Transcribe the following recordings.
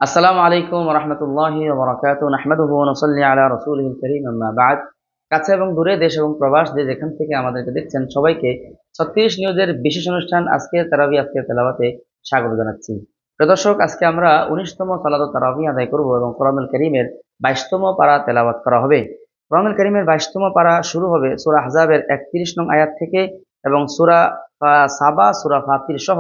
আসসালামু আলাইকুম ওয়া রাহমাতুল্লাহি ওয়া বারাকাতুহু নাহমাদুহু ওয়া নুসাল্লি আলা রাসূলিহিল কারীম আম্মা বা'দ। কাছে এবং দূরে দেশ এবং প্রবাস যে যেখান থেকে আমাদেরকে দেখছেন সবাইকে 36 নিউজের বিশেষ অনুষ্ঠান আজকের তারাবি আজকের তেলাওয়াতে স্বাগত জানাচ্ছি। প্রিয় দর্শক, আজকে আমরা 19তম সালাতুত তারাবি আদায় করব এবং কোরআনুল কারীমের 22তম পারা তেলাওয়াত করা হবে। কোরআনুল কারীমের 22তম পারা শুরু হবে সূরা আহজাবের 31 নং আয়াত থেকে এবং সূরা সাবা, সূরা ফাতির সহ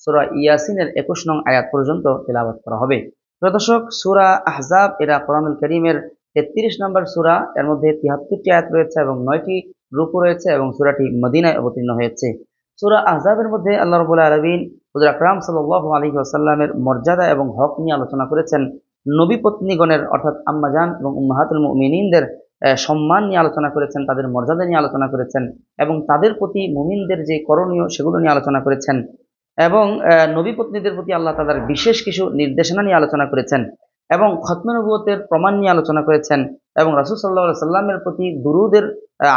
সূরা ইয়াসিনের 21 নং আয়াত পর্যন্ত তেলাওয়াত করা হবে। প্রিয় দর্শক, সূরা আহজাব এরা কোরআনুল কারীমের 33 নম্বর সূরা। এর মধ্যে 73টি আয়াত রয়েছে এবং 9টি রুকু রয়েছে এবং সূরাটি মদিনায় অবতীর্ণ হয়েছে। সূরা আহজাবের মধ্যে আল্লাহ রাব্বুল আলামিন হুজুর আকরাম সাল্লাল্লাহু আলাইহি ওয়াসাল্লামের মর্যাদা এবং হক নিয়ে আলোচনা করেছেন। নবী পত্নীগণের অর্থাৎ আম্মাজান এবং উম্মাহাতুল মুমিনিনদের সম্মান নিয়ে আলোচনা করেছেন, তাদের মর্যাদা নিয়ে আলোচনা করেছেন এবং তাদের প্রতি মুমিনদের যে করণীয় সেগুলো নিয়ে আলোচনা করেছেন এবং নবী পত্নীদের প্রতি আল্লাহ তাআলার বিশেষ কিছু নির্দেশনা নিয়ে আলোচনা করেছেন এবং খতমে নবুয়তের প্রমাণ নিয়ে আলোচনা করেছেন এবং রাসূল সাল্লাল্লাহু আলাইহি সাল্লামের প্রতি দুরূদের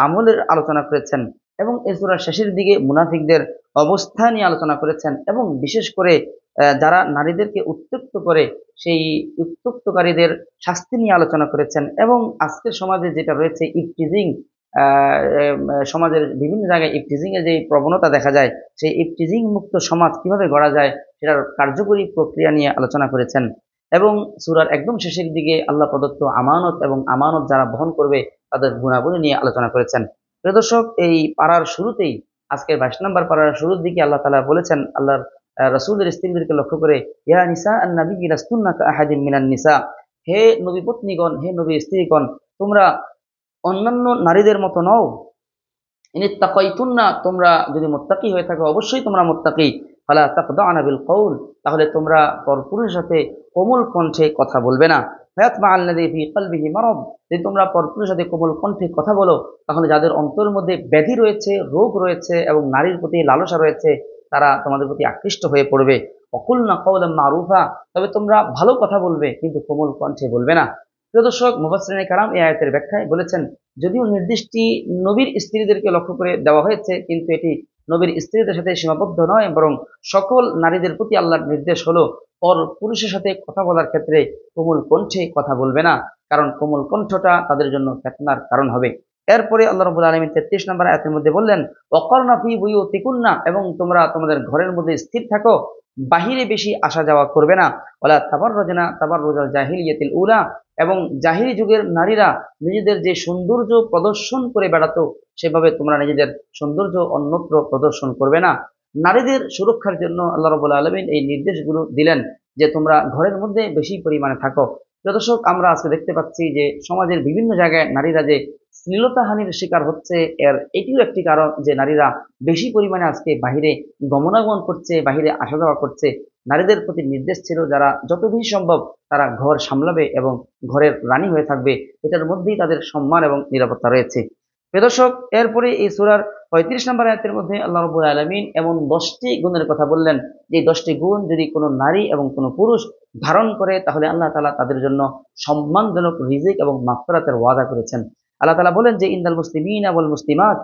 আমলের আলোচনা করেছেন এবং এই সূরার শেষের দিকে মুনাফিকদের অবস্থা নিয়ে আলোচনা করেছেন এবং বিশেষ করে যারা নারীদেরকে উত্ত্যক্ত করে সেই উত্ত্যক্তকারীদের শাস্তি নিয়ে আলোচনা করেছেন এবং আজকের সমাজে যেটা রয়েছে ইফটিজিং, সমাজের বিভিন্ন জায়গায় ইফটিজিং এর যে প্রবণতা দেখা যায়, সেই ইফটিজিং মুক্ত সমাজ কিভাবে গড়া যায় সেটার কার্যকরী প্রক্রিয়া নিয়ে আলোচনা করেছেন এবং সূরার একদম শেষের দিকে আল্লাহ প্রদত্ত আমানত এবং আমানত যারা বহন করবে তাদের গুণাবলী নিয়ে আলোচনা করেছেন। প্রিয় দর্শক, এই পাড়ার শুরুতেই আজকের 22 নম্বর পাড়ার শুরুর দিকে আল্লাহ তাআলা বলেছেন আল্লাহর রাসূলের স্ত্রীদেরকে লক্ষ্য করে, ইয়া নিসা আন-নবী লাস্তুন্না কাআহাদিন মিনান নিসা, হে নবী পত্নীগণ, হে নবী স্ত্রীগণ, তোমরা অন্যান্য নারীদের মতো নও। ইনিত্তাকাইতুন্না, তোমরা যদি মুত্তাকি হয়ে থাকো, অবশ্যই তোমরা মুত্তাকি। ফালা তাকদানা বিল কওল, তাহলে তোমরা পরপুরুষের সাথে কোমল কণ্ঠে কথা বলবে না। ফায়াতমা আল্লাযী ফী কলবিহি মারাদ, যদি তোমরা পরপুরুষের সাথে কোমল কণ্ঠে কথা বলো তাহলে যাদের অন্তরের মধ্যে ব্যাধি রয়েছে, রোগ রয়েছে এবং নারীর প্রতি লালসা রয়েছে তারা তোমাদের প্রতি আকৃষ্ট হয়ে পড়বে। ওয়াকুলনা কাওলাম মারুফা, তবে তোমরা ভালো কথা বলবে কিন্তু কোমল কণ্ঠে বলবে না। প্রিয় দর্শক, মুফাসসিরিনে কেরাম এই আয়াতের ব্যাখ্যায় বলেছেন, যদিও নির্দেশটি নবীর স্ত্রীদেরকে লক্ষ্য করে দেওয়া হয়েছে কিন্তু এটি নবীর স্ত্রীদের সাথে সীমাবদ্ধ নয়, বরং সকল নারীদের প্রতি আল্লাহর নির্দেশ হলো পর পুরুষের সাথে কথা বলার ক্ষেত্রে কোমল কণ্ঠে কথা বলবে না, কারণ কোমল কণ্ঠটা তাদের জন্য ফিতনার কারণ হবে। এরপরে আল্লাহ রাব্বুল আলামিন 33 নম্বর আয়াতের মধ্যে বললেন, ওয়াকারনা ফি বুয়ুতিকুন্না, এবং তোমরা তোমাদের ঘরের মধ্যে স্থির থাকো, বাহিরে বেশি আসা যাওয়া করবে না। ওয়ালা তাবাররাজনা তাবাররুজাল জাহিলিয়াতিল উলা, এবং জাহিরি যুগের নারীরা নিজেদের যে সৌন্দর্য প্রদর্শন করে বেড়াতো সেভাবে তোমরা নিজেদের সৌন্দর্য অন্যত্র প্রদর্শন করবে না। নারীদের সুরক্ষার জন্য আল্লাহ রাব্বুল আলামিন এই নির্দেশগুলো দিলেন যে তোমরা ঘরের মধ্যে বেশি পরিমাণে থাকো। প্রিয় দর্শক, আমরা আজকে দেখতে পাচ্ছি যে সমাজের বিভিন্ন জায়গায় নারীরা যে শ্লীলতাহানির শিকার হচ্ছে, এর এটিও একটি কারণ যে নারীরা বেশি পরিমাণে আজকে বাহিরে গমনাগমন করছে, বাহিরে আসা যাওয়া করছে। নারীদের প্রতি নির্দেশ ছিল যারা যত বেশি সম্ভব তারা ঘর সামলাবে এবং ঘরের রানী হয়ে থাকবে, এটার মধ্যেই তাদের সম্মান এবং নিরাপত্তা রয়েছে। প্রিয় দর্শক, এরপরে এই সূরার 35 নম্বর আয়াতের মধ্যে আল্লাহ রাব্বুল আলামিন এমন 10টি গুণের কথা বললেন যে 10টি গুণ যদি কোনো নারী এবং কোনো পুরুষ ধারণ করে তাহলে আল্লাহ তাআলা তাদের জন্য সম্মানজনক রিজিক এবং মাগফিরাতের ওয়াদা করেছেন। আল্লাহ তাআলা বলেন যে ইন্নাল মুসলিমিনা ওয়াল মুসলিমাত,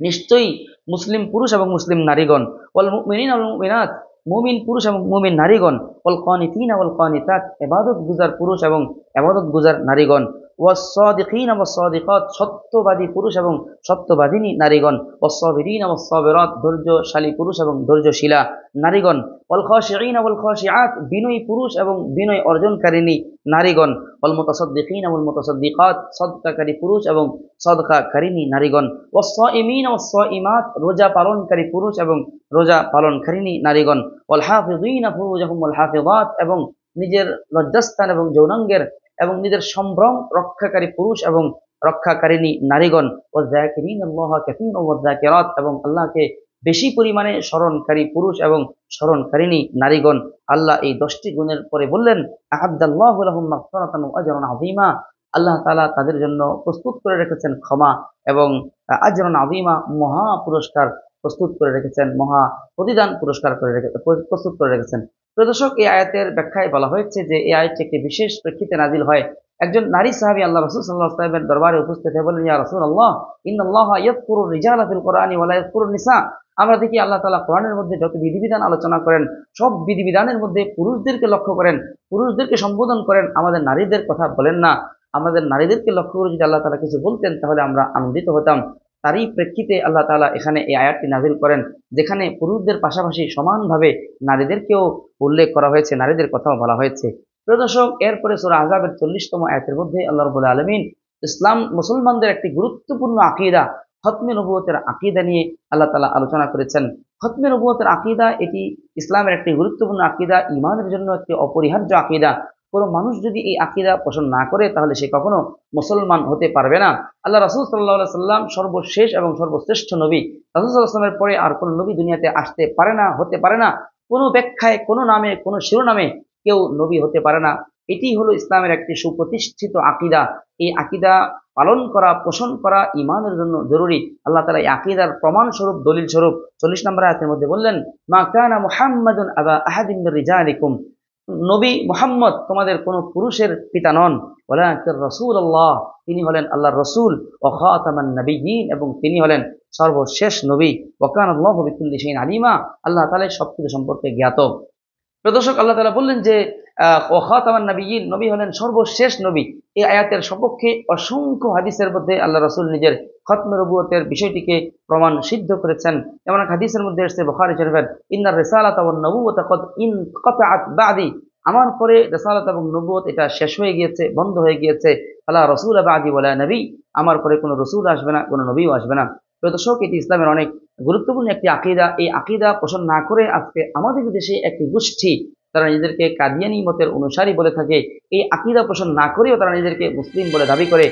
নিশ্চয়ই মুসলিম পুরুষ এবং মুসলিম নারীগণ, ওয়াল মুমিনিনা ওয়াল মুমিনাত, মুমিন পুরুষ এবং মুমিন নারীগণ, ওয়াল কানিতিনা ওয়াল কানিতাত, ইবাদত গুজার পুরুষ এবং ইবাদত গুজার নারীগণ, ওয়াস সাদিকিনা ওয়াস সাদিকাত, সত্যবাদী পুরুষ এবং সত্যবাদিনী নারীগণ, ওয়াস সাবিরিনা ওয়াস সাবিরাত, ধৈর্যশালী পুরুষ এবং ধৈর্যশীলা নারীগণ, ওয়াল খাশিঈনা ওয়াল খাশিআত, বিনয়ী পুরুষ এবং বিনয় অর্জনকারিণী নারীগণ, ওয়াল মুতাসাদ্দিকিনা ওয়াল মুতাসাদ্দিকাত, সদকাকারী পুরুষ এবং সদকাকারিণী নারীগণ, ওয়াস সাইমিনা ওয়াস সাইমাত, রোজা পালনকারী পুরুষ এবং রোজা পালনকারিণী নারীগণ, ওয়াল হাফিযিনা ফুরুজাহুম ওয়াল হাফিযাত, এবং নিজের লজ্জাস্থান এবং যৌনাঙ্গের এবং নিজের সম্ভ্রম রক্ষাকারী পুরুষ এবং রক্ষাকারিণী নারীগণ, ওয়াযাকিরিনাল্লাহা কাসীরান ওয়াযাকিরাত, এবং আল্লাহকে বেশি পরিমাণে স্মরণকারী পুরুষ এবং স্মরণকারিণী নারীগণ। আল্লাহ এই 10টি গুণের পরে বললেন, আ'আদ্দাল্লাহু লাহুম মাগফিরাতান ওয়া আজরান আযীমা, আল্লাহ তাআলা তাদের জন্য প্রস্তুত করে রেখেছেন ক্ষমা এবং আজরান আযীমা, মহা পুরস্কার প্রস্তুত করে রেখেছেন, মহা প্রতিদান পুরস্কার করে প্রস্তুত করে রেখেছেন। প্রিয় দর্শক, এই আয়াতের ব্যাখ্যায় বলা হয়েছে যে এই আয়াতটি একটি বিশেষ প্রেক্ষিতে নাজিল হয়। একজন নারী সাহাবী আল্লাহ রাসূল সাল্লাল্লাহু আলাইহি ওয়াসাল্লামের দরবারে উপস্থিত হয়ে বলেন, ইয়া রাসূলুল্লাহ, ইন্নাল্লাহা ইয়াযকুরুর রিজালা ফিল কুরআনি ওয়া লা ইয়াযকুরুন নিসা, আমরা দেখি আল্লাহ তাআলা কোরআনের মধ্যে যত বিধিবিধান আলোচনা করেন, সব বিধিবিধানের মধ্যে পুরুষদেরকে লক্ষ্য করেন, পুরুষদেরকে সম্বোধন করেন, আমাদের নারীদের কথা বলেন না। আমাদের নারীদেরকে লক্ষ্য করে যদি আল্লাহ তাআলা কিছু বলতেন তাহলে আমরা আনন্দিত হতাম। তারই প্রেক্ষিতে আল্লাহ তাআলা এখানে এই আয়াতটি নাজিল করেন, যেখানে পুরুষদের পাশাপাশি সমানভাবে নারীদেরকেও উল্লেখ করা হয়েছে, নারীদের কথাও বলা হয়েছে। প্রিয় দর্শক, এরপরে সূরা আহজাবের 40তম আয়াতের মধ্যে আল্লাহ রাব্বুল আলামিন ইসলাম মুসলমানদের একটি গুরুত্বপূর্ণ আকীদা, খতমে নবুয়তের আকীদা নিয়ে আল্লাহ তাআলা আলোচনা করেছেন। খতমে নবুয়তের আকীদা এটি ইসলামের একটি গুরুত্বপূর্ণ আকীদা, ঈমানের জন্য একটি অপরিহার্য আকীদা। কোনো মানুষ যদি এই আকীদা পোষণ না করে তাহলে সে কখনো মুসলমান হতে পারবে না। আল্লাহ রাসূল সাল্লাল্লাহু আলাইহি সাল্লাম সর্বশেষ এবং সর্বশ্রেষ্ঠ নবী। রাসূল সাল্লাল্লাহু আলাইহি সাল্লামের পরে আর কোনো নবী দুনিয়াতে আসতে পারে না, হতে পারে না। কোনো ব্যাখ্যায়, কোনো নামে, কোনো শিরোনামে কেউ নবী হতে পারে না। এটি হলো ইসলামের একটি সুপ্রতিষ্ঠিত আকীদা। এই আকীদা পালন করা, পোষণ করা ঈমানের জন্য জরুরি। আল্লাহ তাআলা এই আকীদার প্রমাণ স্বরূপ, দলিল স্বরূপ 40 নম্বর আয়াতের মধ্যে বললেন, মা কানা মুহাম্মাদুন আবা আহাদিন মির রিজালিকুম, নবী মুহাম্মদ তোমাদের কোন পুরুষের পিতা নন, ওয়ালাকিন রাসূলুল্লাহ, তিনি হলেন আল্লাহর রাসূল, ওয়া খাতামান নাবিয়্যিন, এবং তিনি হলেন সর্বশেষ নবী, ওয়া কানা আল্লাহু বিকুল্লি শাইইন আলিমা, আল্লাহ তাআলা সবকিছু সম্পর্কে জ্ঞাত। প্রিয় দর্শক, আল্লাহ তাআলা বললেন যে ওয়া খাতামান নাবিয়্যিন, নবী হলেন সর্বশেষ নবী। এই আয়াতের সপক্ষে অসংখ্য হাদিসের মধ্যে আল্লাহ রাসূল নিজের খতমে নবুয়তের বিষয়টিকে প্রমাণ সিদ্ধ করেছেন। যেমন এক হাদিসের মধ্যে এসেছে বুখারী শরীফের, ইন্নার রিসালাতা ওয়ান নবুওয়াতা কদ ইনকাতাআত বা'দি, আমার পরে রিসালাত এবং নবুয়ত এটা শেষ হয়ে গিয়েছে, বন্ধ হয়ে গিয়েছে। ফালা রাসূলা বা'দি ওয়ালা নবী, আমার পরে কোনো রাসূল আসবে না, কোনো নবীও আসবে না। প্রিয় দর্শক, এটি ইসলামের অনেক গুরুত্বপূর্ণ একটি আকীদা। এই আকীদা পোষণ না করে আজকে আমাদের দেশে একটি গোষ্ঠী, তারা নিজেদেরকে কাদিয়ানী মতের অনুসারী বলে থাকে, এই আকীদা পোষণ না করেও তারা নিজেদেরকে মুসলিম বলে দাবি করে।